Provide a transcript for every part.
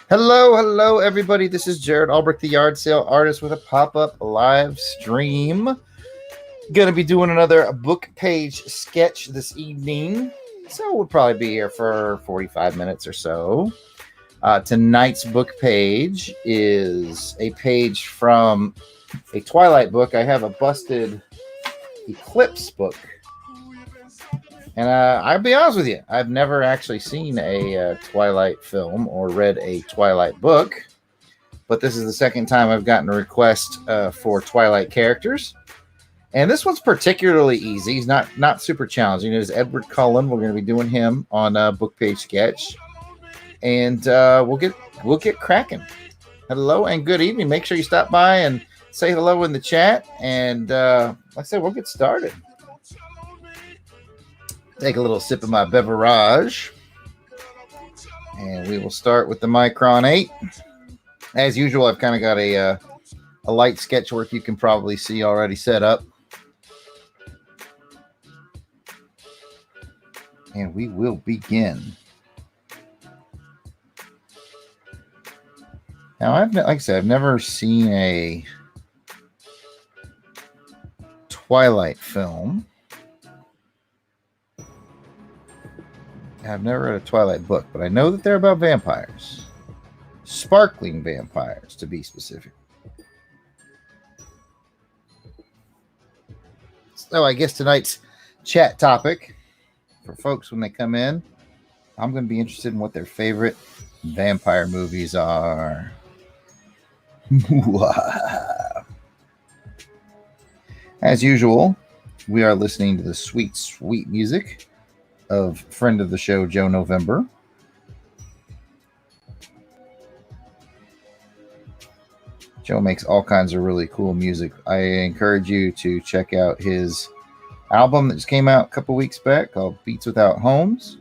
Hello, everybody. This is Jarrod Alberich, the yard sale artist, with a pop-up live stream. Going to be doing another book page sketch this evening, so we'll probably be here for 45 minutes or so. Tonight's book page is a page from a Twilight book. I have a busted Eclipse book. And I'll be honest with you, I've never actually seen a Twilight film or read a Twilight book, but this is the second time I've gotten a request for Twilight characters. And this one's particularly easy. He's not super challenging. It is Edward Cullen. We're going to be doing him on book page sketch, and we'll get cracking. Hello and good evening. Make sure you stop by and say hello in the chat. And like I said, we'll get started. Take a little sip of my beverage, and we will start with the Micron 8. As usual, I've kind of got a light sketchwork you can probably see already set up. And we will begin. Now, like I said, I've never seen a Twilight film. I've never read a Twilight book, but I know that they're about vampires. Sparkling vampires, to be specific. So I guess tonight's chat topic for folks when they come in, I'm going to be interested in what their favorite vampire movies are. As usual, we are listening to the sweet, sweet music of friend of the show, Joe November. Joe makes all kinds of really cool music. I encourage you to check out his album that just came out a couple weeks back called Beats Without Homes.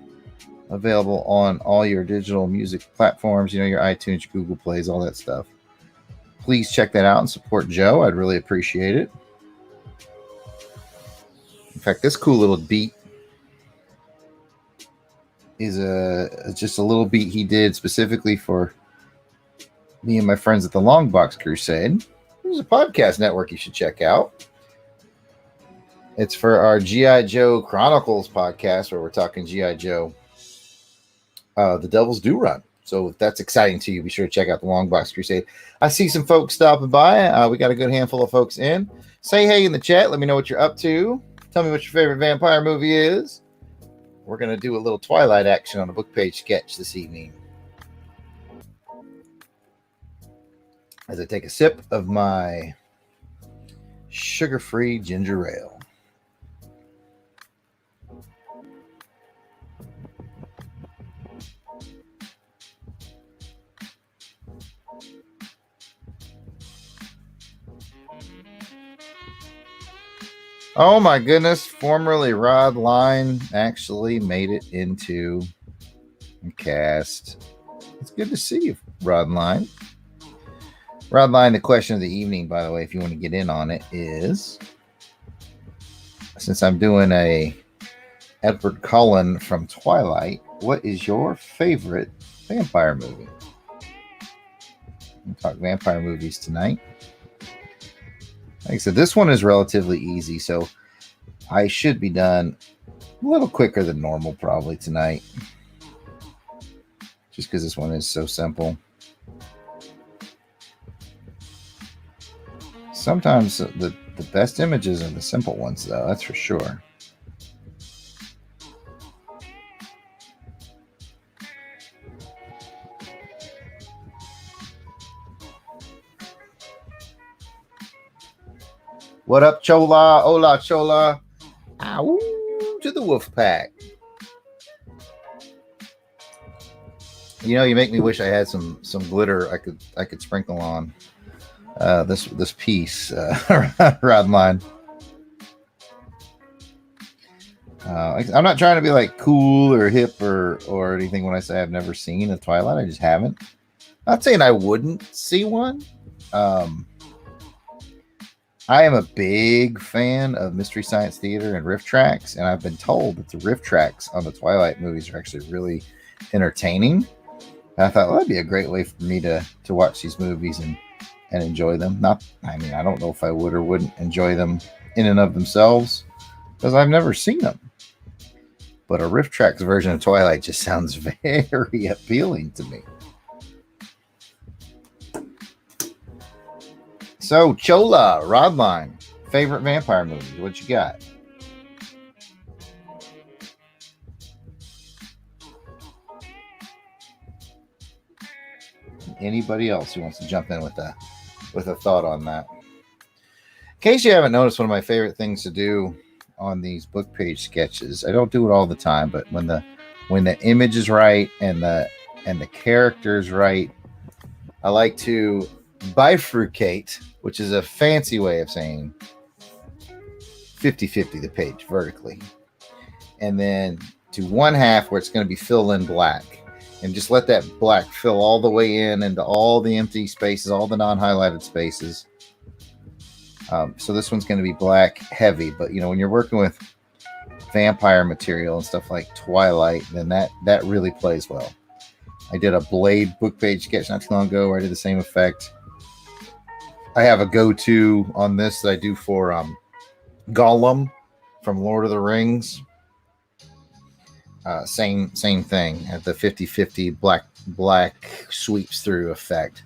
Available on all your digital music platforms, your iTunes, your Google Plays, all that stuff. Please check that out and support Joe. I'd really appreciate it. In fact, this cool little beat is just a little beat he did specifically for me and my friends at the Longbox Crusade. There's a podcast network you should check out. It's for our G.I. Joe Chronicles podcast, where we're talking G.I. Joe, The Devil's Due Run. So if that's exciting to you, be sure to check out the Longbox Crusade. I see some folks stopping by. We got a good handful of folks in. Say hey in the chat. Let me know what you're up to. Tell me what your favorite vampire movie is. We're going to do a little Twilight action on a book page sketch this evening. As I take a sip of my sugar-free ginger ale. Oh my goodness, formerly Rod Line actually made it into a cast. It's good to see you, Rod Line. Rod Line, the question of the evening, by the way, if you want to get in on it, is, since I'm doing a Edward Cullen from Twilight, what is your favorite vampire movie? We'll talk vampire movies tonight. Like I said, this one is relatively easy, so I should be done a little quicker than normal probably tonight. Just because this one is so simple. Sometimes the best images are the simple ones, though, that's for sure. What up, Chola? Hola, Chola. Ow, to the wolf pack. You make me wish I had some glitter I could sprinkle on this piece, Rod Line. I'm not trying to be like cool or hip or anything when I say I've never seen a Twilight. I just haven't. Not saying I wouldn't see one. I am a big fan of Mystery Science Theater and riff tracks, and I've been told that the riff tracks on the Twilight movies are actually really entertaining. And I thought, well, that'd be a great way for me to watch these movies and enjoy them. I mean, I don't know if I would or wouldn't enjoy them in and of themselves because I've never seen them. But a Riff Tracks version of Twilight just sounds very appealing to me. So, Chola, Rodline, favorite vampire movie. What you got? Anybody else who wants to jump in with a thought on that? In case you haven't noticed, one of my favorite things to do on these book page sketches, I don't do it all the time, but when the image is right and the character is right, I like to bifurcate, which is a fancy way of saying 50-50 the page vertically, and then do one half where it's going to be fill in black, and just let that black fill all the way in into all the empty spaces, all the non-highlighted spaces. So this one's going to be black heavy, but when you're working with vampire material and stuff like Twilight, then that really plays well. I did a Blade book page sketch not too long ago where I did the same effect. I have a go-to on this that I do for Gollum from Lord of the Rings. Same thing at the 50-50 black sweeps through effect.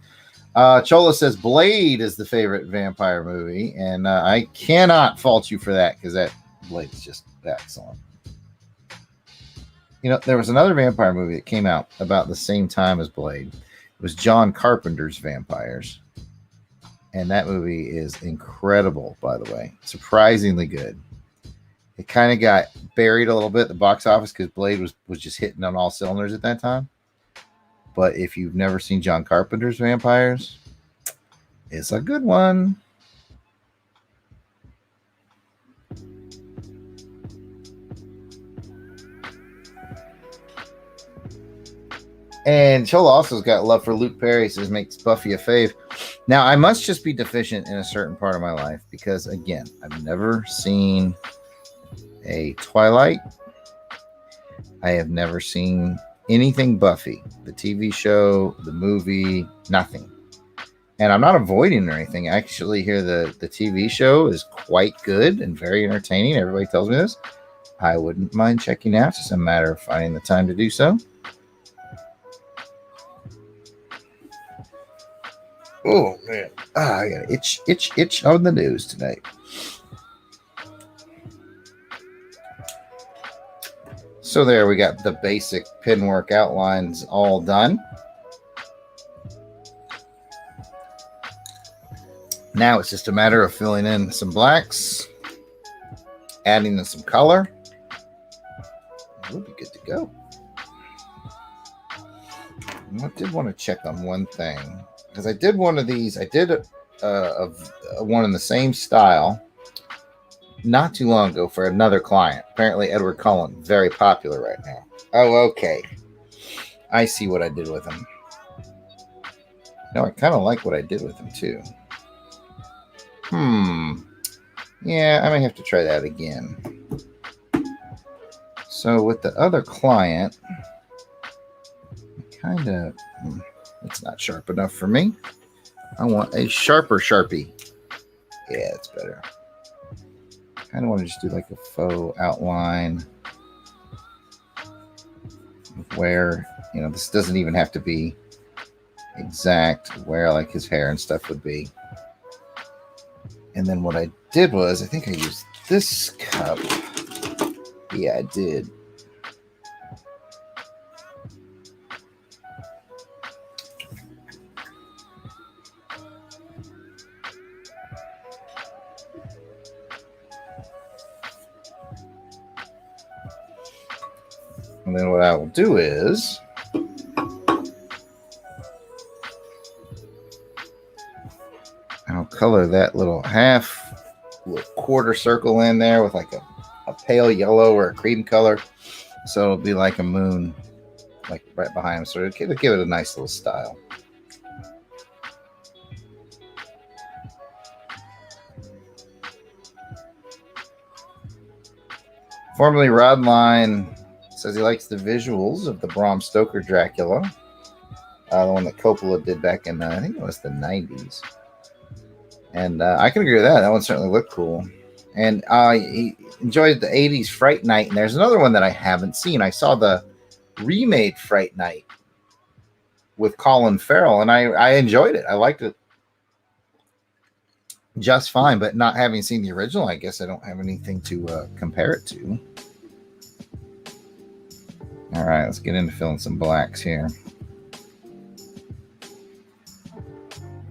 Chola says Blade is the favorite vampire movie, and I cannot fault you for that because that Blade is just excellent. There was another vampire movie that came out about the same time as Blade. It was John Carpenter's Vampires, and that movie is incredible, by the way. Surprisingly good. It kind of got buried a little bit at the box office because Blade was just hitting on all cylinders at that time. But if you've never seen John Carpenter's Vampires, it's a good one. And Chola also's got love for Luke Perry, says makes Buffy a fave. Now, I must just be deficient in a certain part of my life because, again, I've never seen a Twilight. I have never seen anything Buffy, the TV show, the movie, nothing. And I'm not avoiding or anything. I actually hear the TV show is quite good and very entertaining. Everybody tells me this. I wouldn't mind checking out. It's just a matter of finding the time to do so. Oh, man. I got an itch on the news tonight. So there we got the basic pin work outlines all done. Now it's just a matter of filling in some blacks, adding in some color. We'll be good to go. I did want to check on one thing because I did one of these. I did one in the same style not too long ago for another client. Apparently Edward Cullen, very popular right now. Oh, okay. I see what I did with him. No, I kind of like what I did with him too. Yeah, I may have to try that again. So with the other client, it's not sharp enough for me. I want a sharper Sharpie. Yeah, it's better. Kind of want to just do like a faux outline of where, this doesn't even have to be exact where like his hair and stuff would be. And then what I did was, I think I used this cup. Yeah, I did. And then what I will do is I'll color that little quarter circle in there with like a pale yellow or a cream color. So it'll be like a moon, like right behind him. So it'll give it a nice little style. Formerly Rodline says he likes the visuals of the Bram Stoker Dracula. The one that Coppola did back in, I think it was the 90s. And I can agree with that. That one certainly looked cool. And I enjoyed the 80s Fright Night. And there's another one that I haven't seen. I saw the remade Fright Night with Colin Farrell, and I enjoyed it. I liked it just fine, but not having seen the original, I guess I don't have anything to compare it to. All right, let's get into filling some blacks here.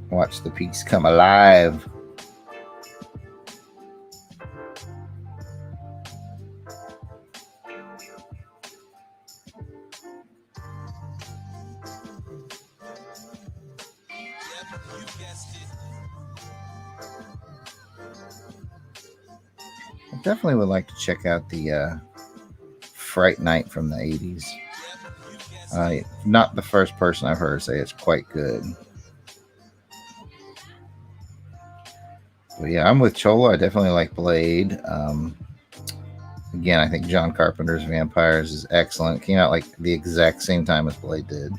Watch the piece come alive. I definitely would like to check out the Fright Night from the 80s. Not the first person I've heard say it's quite good. But yeah, I'm with Cholo. I definitely like Blade. Again, I think John Carpenter's Vampires is excellent. It came out like the exact same time as Blade did.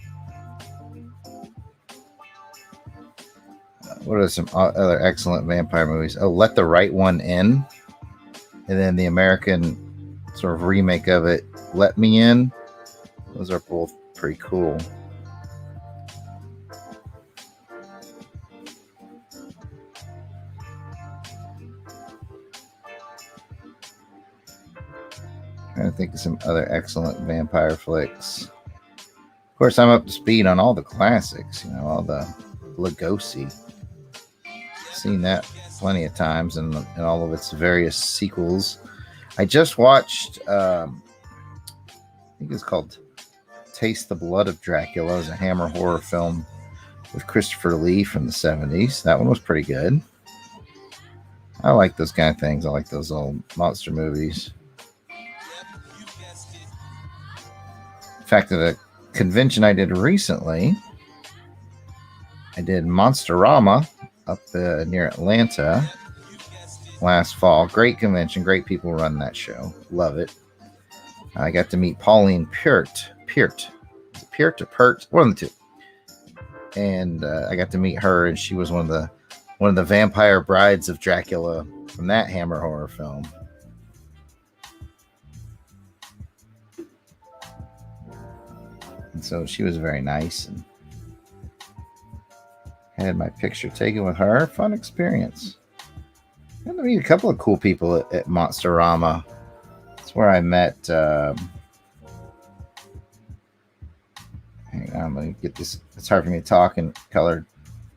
What are some other excellent vampire movies? Oh, Let the Right One In. And then the American sort of remake of it, Let Me In. Those are both pretty cool. Trying to think of some other excellent vampire flicks. Of course, I'm up to speed on all the classics, all the Lugosi. Seen that plenty of times and all of its various sequels. I just watched, I think it's called Taste the Blood of Dracula. It was a Hammer horror film with Christopher Lee from the 70s. That one was pretty good. I like those kind of things. I like those old monster movies. In fact, at a convention I did recently, I did Monsterama up near Atlanta last fall. Great convention. Great people run that show. Love it. I got to meet Pauline Peart. Peart or Pert? One of the two. And I got to meet her, and she was one of the vampire brides of Dracula from that Hammer horror film. And so she was very nice, and had my picture taken with her. Fun experience. Got to meet a couple of cool people at Monsterama. That's where I met. Hang on, I'm gonna get this. It's hard for me to talk and color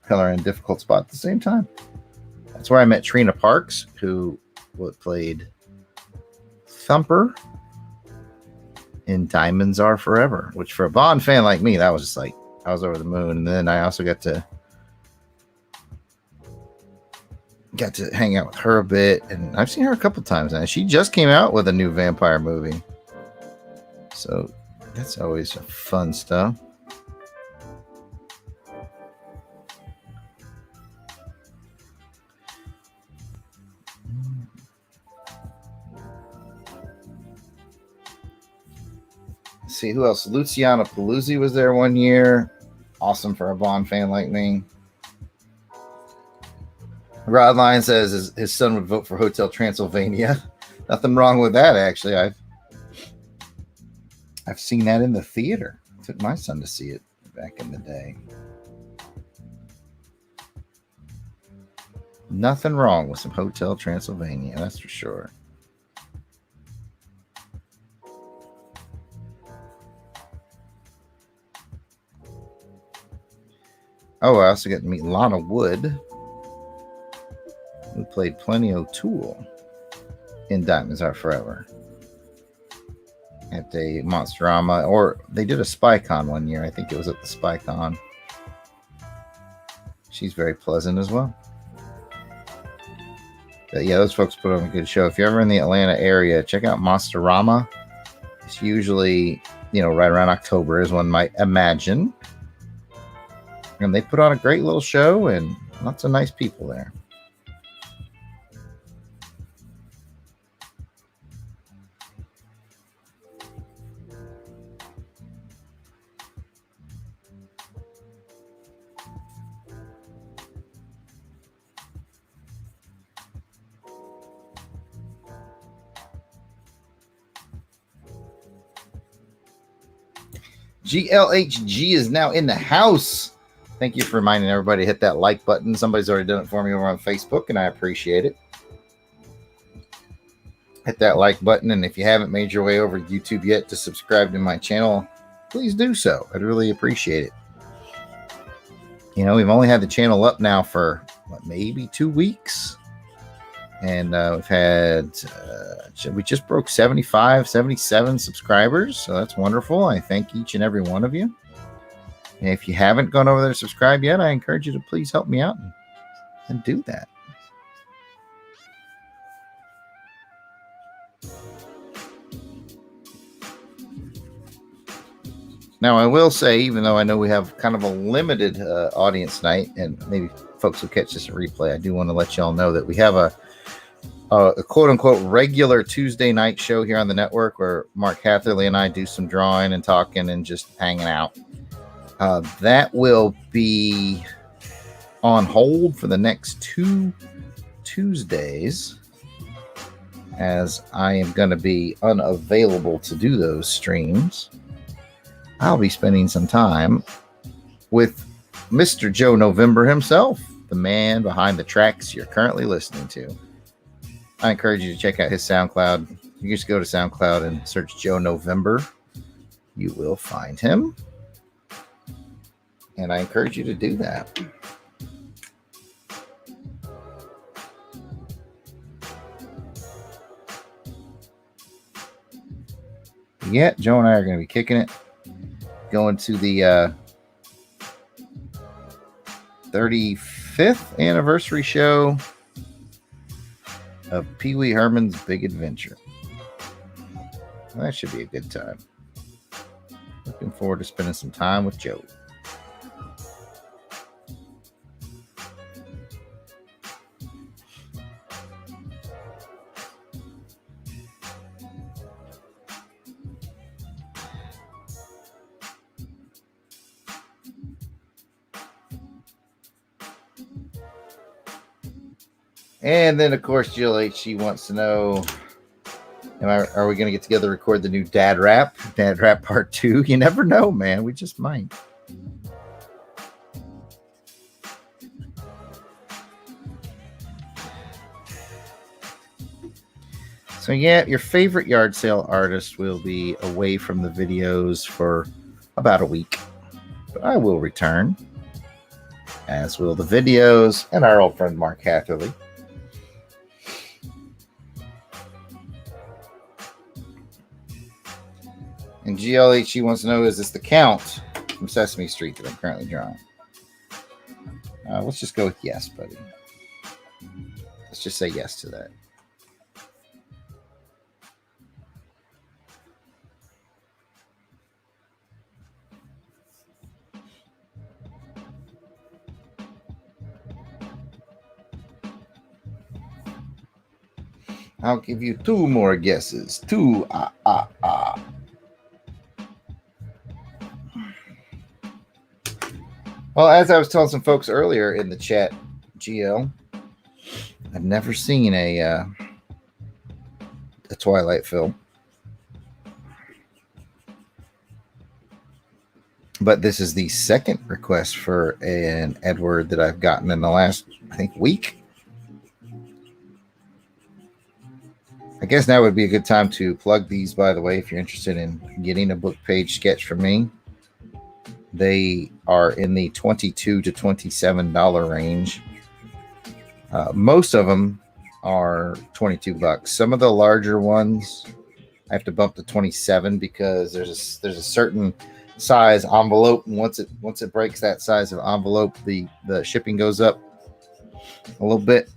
in a difficult spot at the same time. That's where I met Trina Parks, who played Thumper in Diamonds Are Forever, which for a Bond fan like me, that was just like, I was over the moon. And then I also got to hang out with her a bit, and I've seen her a couple times now. She just came out with a new vampire movie, so that's always fun stuff. Let's see who else. Luciano Paluzzi was there one year. Awesome for a Bond fan like me. Rod Lyon says his son would vote for Hotel Transylvania. Nothing wrong with that, actually. I've seen that in the theater. I took my son to see it back in the day. Nothing wrong with some Hotel Transylvania, that's for sure. Oh, I also got to meet Lana Wood, who played Plenty O'Toole in Diamonds Are Forever at a Monsterama, or they did a SpyCon one year. I think it was at the SpyCon. She's very pleasant as well. But yeah, those folks put on a good show. If you're ever in the Atlanta area, check out Monsterama. It's usually, right around October, as one might imagine. And they put on a great little show, and lots of nice people there. GLHG is now in the house. Thank you for reminding everybody to hit that like button. Somebody's already done it for me over on Facebook, and I appreciate it. Hit that like button, and if you haven't made your way over to YouTube yet to subscribe to my channel, please do so. I'd really appreciate it. You know, we've only had the channel up now for maybe 2 weeks, and we've had we just broke 75, 77 subscribers, so that's wonderful. I thank each and every one of you. And if you haven't gone over there to subscribe yet, I encourage you to please help me out and do that. Now, I will say, even though I know we have kind of a limited audience night, and maybe folks will catch this in replay, I do want to let y'all know that we have a quote-unquote regular Tuesday night show here on the network where Mark Hatherley and I do some drawing and talking and just hanging out. That will be on hold for the next 2 Tuesdays, as I am going to be unavailable to do those streams. I'll be spending some time with Mr. Joe November himself, the man behind the tracks you're currently listening to. I encourage you to check out his SoundCloud. You just go to SoundCloud and search Joe November. You will find him. And I encourage you to do that. Yeah, Joe and I are going to be kicking it. Going to the 35th anniversary show of Pee Wee Herman's Big Adventure. Well, that should be a good time. Looking forward to spending some time with Joe. And then, of course, Jill H. wants to know, are we going to get together to record the new Dad Rap Part 2? You never know, man. We just might. So, yeah, your favorite yard sale artist will be away from the videos for about a week. But I will return, as will the videos and our old friend Mark Hatherley. And GLHE wants to know, is this the Count from Sesame Street that I'm currently drawing? Let's just go with yes, buddy. Let's just say yes to that. I'll give you 2 more guesses. 2. Well, as I was telling some folks earlier in the chat, GL, I've never seen a Twilight film. But this is the second request for an Edward that I've gotten in the last, I think, week. I guess now would be a good time to plug these, by the way, if you're interested in getting a book page sketch from me. They are in the $22 to $27 range. Most of them are $22. Some of the larger ones I have to bump to 27 because there's a certain size envelope, and once it breaks that size of envelope, the shipping goes up a little bit.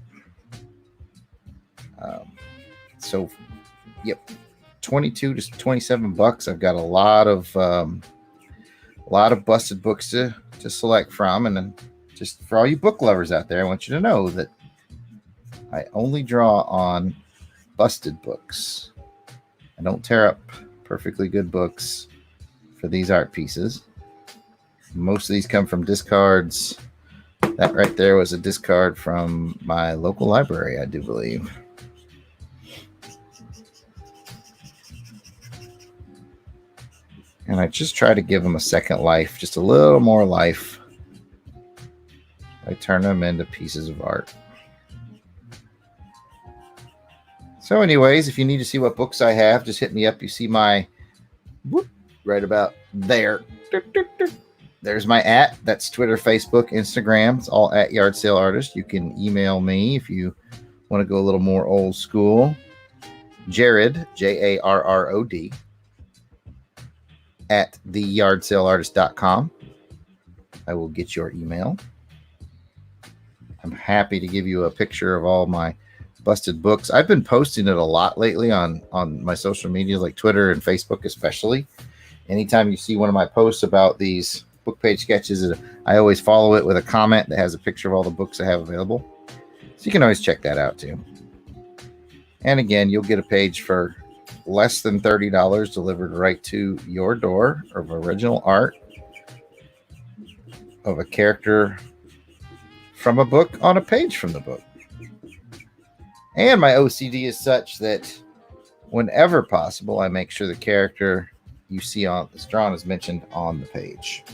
So, yep, $22 to $27. I've got a lot of busted books to select from, and then just for all you book lovers out there, I want you to know that I only draw on busted books. I don't tear up perfectly good books for these art pieces. Most of these come from discards. That right there was a discard from my local library, I do believe. And I just try to give them a second life, just a little more life. I turn them into pieces of art. So anyways, if you need to see what books I have, just hit me up. You see my whoop, right about there. There's my @ that's Twitter, Facebook, Instagram. It's all @ Yard Sale Artist. You can email me if you want to go a little more old school. Jarrod, Jarrod, @ theyardsaleartist.com. I will get your email. I'm happy to give you a picture of all my busted books. I've been posting it a lot lately on my social media, like Twitter and Facebook especially. Anytime you see one of my posts about these book page sketches, I always follow it with a comment that has a picture of all the books I have available. So you can always check that out too. And again, you'll get a page for less than $30 delivered right to your door of original art of a character from a book on a page from the book. And my OCD is such that whenever possible, I make sure the character you see on this drawing is mentioned on the page.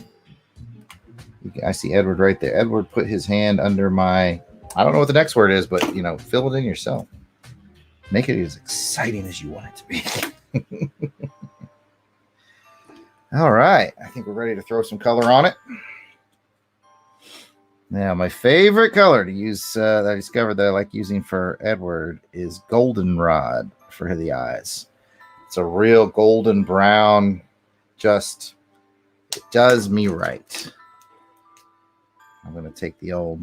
I see Edward right there. Edward put his hand under my, I don't know what the next word is, but fill it in yourself. Make it as exciting as you want it to be. All right. I think we're ready to throw some color on it. Now, my favorite color to use that I discovered that I like using for Edward is goldenrod for the eyes. It's a real golden brown. Just, it does me right. I'm going to take the old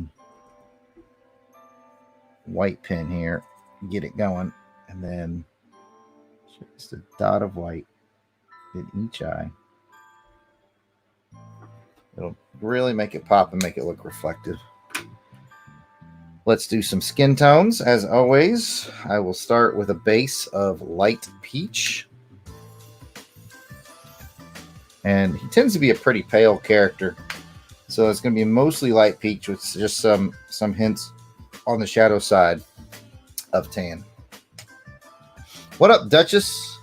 white pen here, get it going, and then just a dot of white in each eye. It'll really make it pop and make it look reflective. Let's do some skin tones. As always, I will start with a base of light peach. And he tends to be a pretty pale character. So it's going to be mostly light peach with just some hints on the shadow side of tan. What up, Duchess?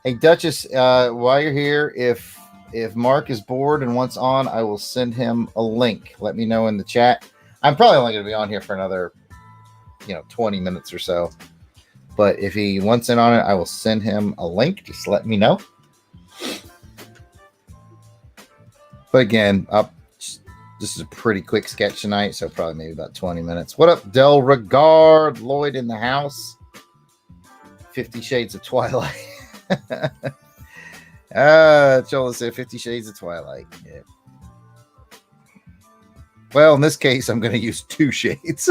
Hey, Duchess, while you're here, if Mark is bored and wants on, I will send him a link. Let me know in the chat. I'm probably only going to be on here for another, 20 minutes or so. But if he wants in on it, I will send him a link. Just let me know. But again, this is a pretty quick sketch tonight, so probably maybe about 20 minutes. What up, Del Regard? Lloyd in the house. 50 Shades of Twilight. Chola said 50 Shades of Twilight. Yeah. Well, in this case, I'm going to use 2 shades.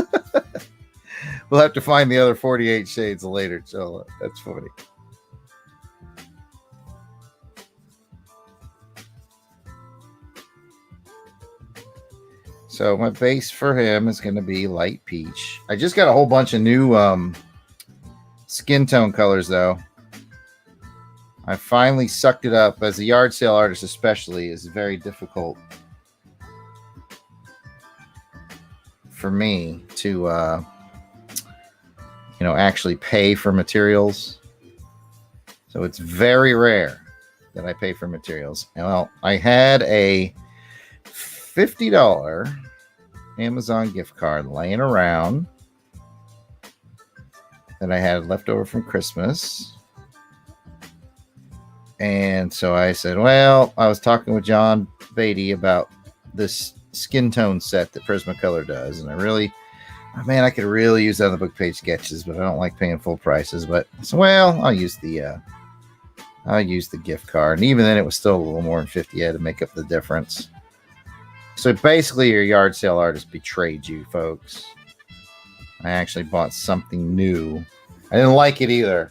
We'll have to find the other 48 shades later, Chola. That's funny. So my base for him is going to be light peach. I just got a whole bunch of new skin tone colors, though. I finally sucked it up. As a yard sale artist especially, is very difficult for me to actually pay for materials. So it's very rare that I pay for materials. Well, I had a $50 Amazon gift card laying around that I had left over from Christmas. And so I said, well, I was talking with John Beatty about this skin tone set that Prismacolor does. And I could really use that on the book page sketches, but I don't like paying full prices. But I said, well, I'll use the gift card. And even then it was still a little more than 50. I had to make up the difference. So basically your yard sale artist betrayed you, folks. I actually bought something new. I didn't like it either.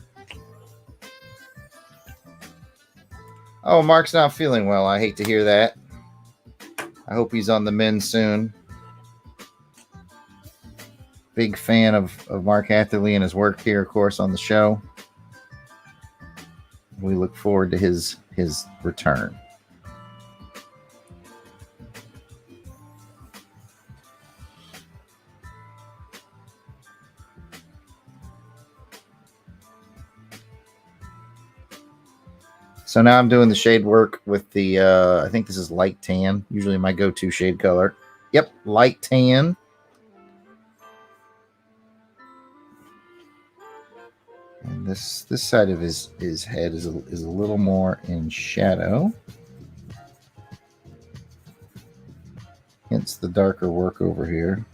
Oh, Mark's not feeling well. I hate to hear that. I hope he's on the mend soon. Big fan of Mark Hatherley and his work here, of course, on the show. We look forward to his return. So now I'm doing the shade work with the, I think this is light tan, usually my go-to shade color. Yep, light tan. And this side of his head is a little more in shadow. Hence the darker work over here.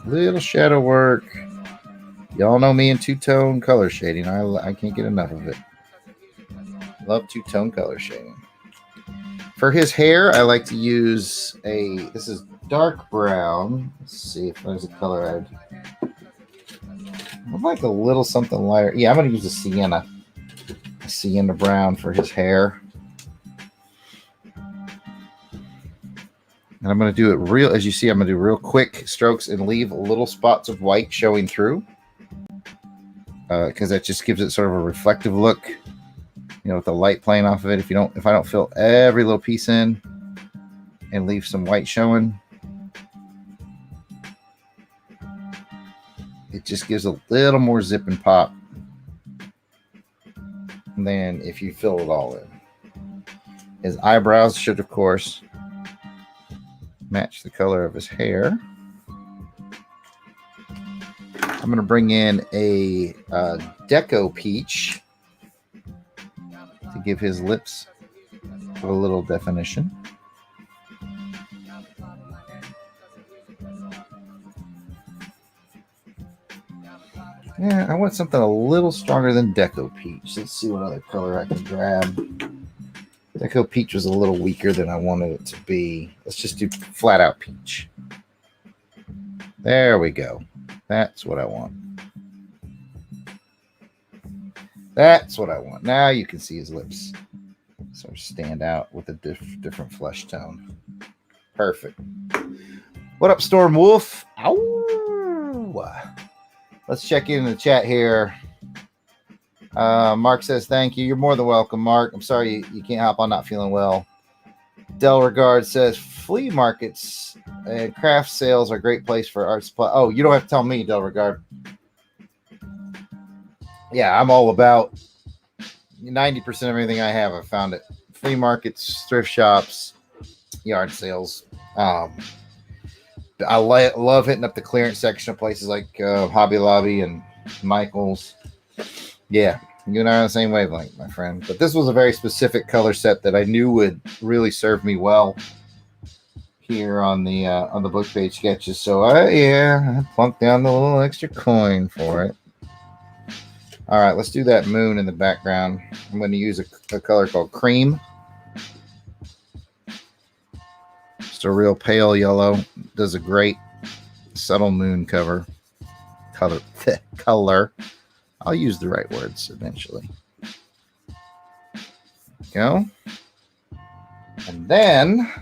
Little shadow work. Y'all know me in two-tone color shading. I can't get enough of it. Love two-tone color shading. For his hair, I like to use this is dark brown. Let's see if there's a color I'd like a little something lighter. Yeah, I'm going to use a sienna brown for his hair. And I'm going to do it real, as you see, I'm going to do real quick strokes and leave little spots of white showing through. Because that just gives it sort of a reflective look, you know, with the light playing off of it. If I don't fill every little piece in and leave some white showing, it just gives a little more zip and pop than if you fill it all in. His eyebrows should, of course, match the color of his hair. I'm going to bring in a Deco Peach to give his lips a little definition. Yeah, I want something a little stronger than Deco Peach. Let's see what other color I can grab. Deco Peach was a little weaker than I wanted it to be. Let's just do flat out peach. There we go. That's what I want. That's what I want. Now you can see his lips sort of stand out with a different flesh tone. Perfect. What up, Storm Wolf? Ow! Let's check in the chat here. Mark says, thank you. You're more than welcome, Mark. I'm sorry you can't hop on, not feeling well. Del Regard says, flea markets and craft sales are a great place for art supply. Oh, you don't have to tell me, Del Regard. Yeah, I'm all about 90% of everything I have. I found at flea markets, thrift shops, yard sales. I love hitting up the clearance section of places like Hobby Lobby and Michael's. Yeah, you and I are on the same wavelength, my friend. But this was a very specific color set that I knew would really serve me well here on the book page sketches. So I plunked down the little extra coin for it. All right, let's do that moon in the background. I'm going to use a color called Cream. Just a real pale yellow. Does a great subtle moon color. I'll use the right words eventually. Go. And then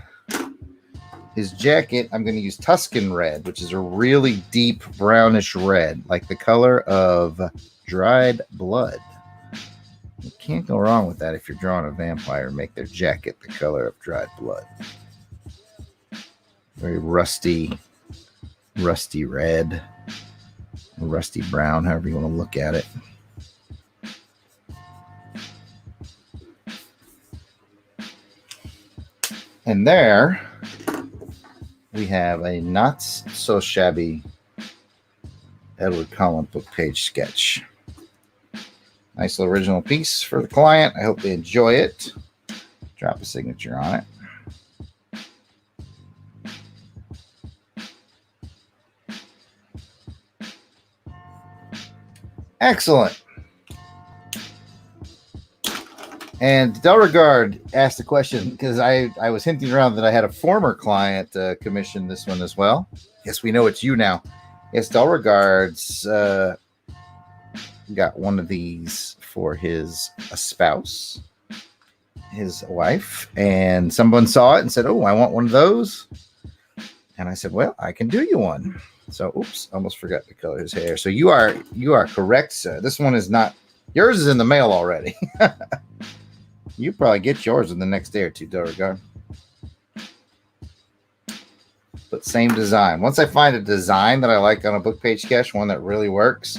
his jacket, I'm going to use Tuscan Red, which is a really deep brownish red, like the color of dried blood. You can't go wrong with that if you're drawing a vampire. Make their jacket the color of dried blood. Very rusty red. Rusty brown, however you want to look at it. And there we have a not so shabby Edward Cullen book page sketch. Nice little original piece for the client. I hope they enjoy it. Drop a signature on it. Excellent. And Delregard asked a question because I was hinting around that I had a former client commission this one as well. Yes, we know it's you now. Yes, Delregard's got one of these for his spouse. his wife, and someone saw it and said, "Oh, I want one of those." And I said, "Well, I can do you one." So, oops, almost forgot to color his hair. So you are correct, sir. This one is not. Yours is in the mail already. You probably get yours in the next day or two, Beauregard. But same design. Once I find a design that I like on a book page sketch, one that really works,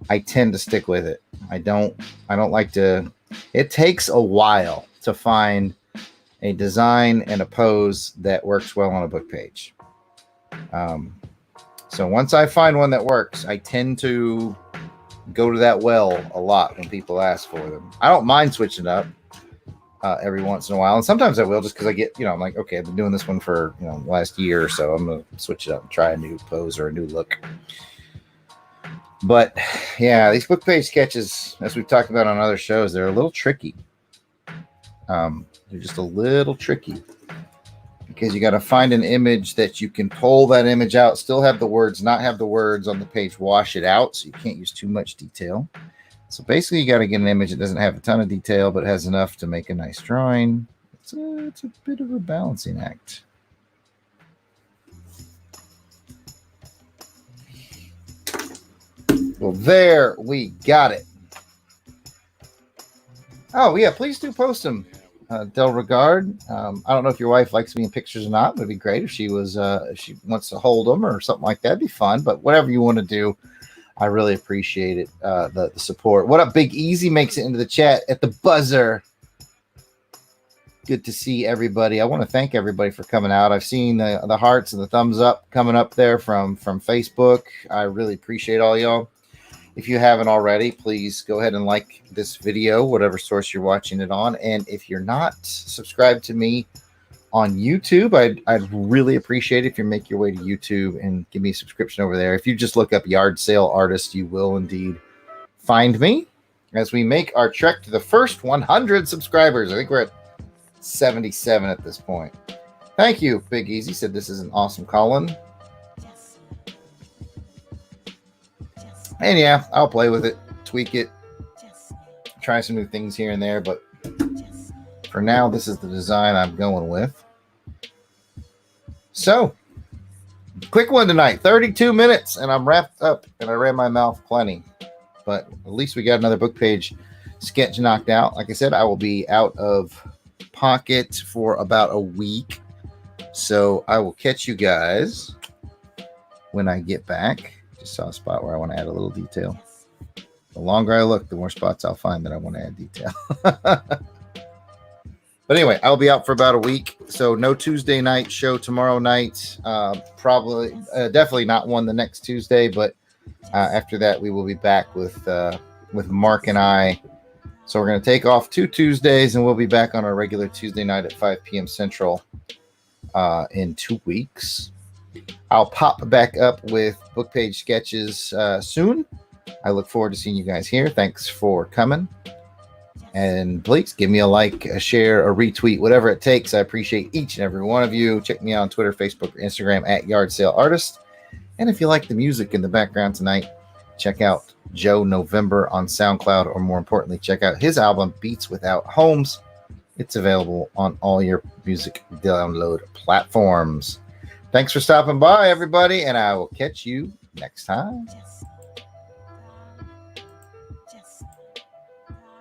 I tend to stick with it. I don't like to. It takes a while to find a design and a pose that works well on a book page. So once I find one that works, I tend to go to that well a lot when people ask for them. I don't mind switching up every once in a while, and sometimes I will just because I get, I'm like, okay, I've been doing this one for the last year or so. I'm gonna switch it up and try a new pose or a new look. But yeah, these book page sketches, as we've talked about on other shows, they're a little tricky. They're just a little tricky because you got to find an image that you can pull that image out, still have the words, not have the words on the page, wash it out, so you can't use too much detail. So basically, you got to get an image that doesn't have a ton of detail, but has enough to make a nice drawing. It's a bit of a balancing act. Well, there we got it. Oh, yeah, please do post them, Del Regard. I don't know if your wife likes me in pictures or not. It would be great if she was, if she wants to hold them or something like that. It'd be fun. But whatever you want to do, I really appreciate it. The support. What up, Big Easy makes it into the chat at the buzzer. Good to see everybody. I want to thank everybody for coming out. I've seen the hearts and the thumbs up coming up there from Facebook. I really appreciate all y'all. If you haven't already, please go ahead and like this video, whatever source you're watching it on. And if you're not subscribed to me on YouTube, I'd really appreciate it if you make your way to YouTube and give me a subscription over there. If you just look up Yard Sale Artist, you will indeed find me as we make our trek to the first 100 subscribers. I think we're at 77 at this point. Thank you, Big Easy. Said this is an awesome Cullen. And yeah, I'll play with it, tweak it, try some new things here and there. But for now, this is the design I'm going with. So, quick one tonight, 32 minutes, and I'm wrapped up, and I ran my mouth plenty. But at least we got another book page sketch knocked out. Like I said, I will be out of pocket for about a week. So I will catch you guys when I get back. Just saw a spot where I want to add a little detail. The longer I look, the more spots I'll find that I want to add detail. But anyway, I'll be out for about a week. So no Tuesday night show tomorrow night. Probably, definitely not one the next Tuesday. But after that, we will be back with Mark and I. So we're going to take off 2 Tuesdays, and we'll be back on our regular Tuesday night at 5 p.m. Central in 2 weeks. I'll pop back up with book page sketches soon. I look forward to seeing you guys here. Thanks for coming. And please give me a like, a share, a retweet, whatever it takes. I appreciate each and every one of you. Check me out on Twitter, Facebook, or Instagram at Yard Sale Artist. And if you like the music in the background tonight, check out Joe November on SoundCloud, or more importantly, check out his album Beats Without Homes. It's available on all your music download platforms. Thanks for stopping by, everybody, and I will catch you next time.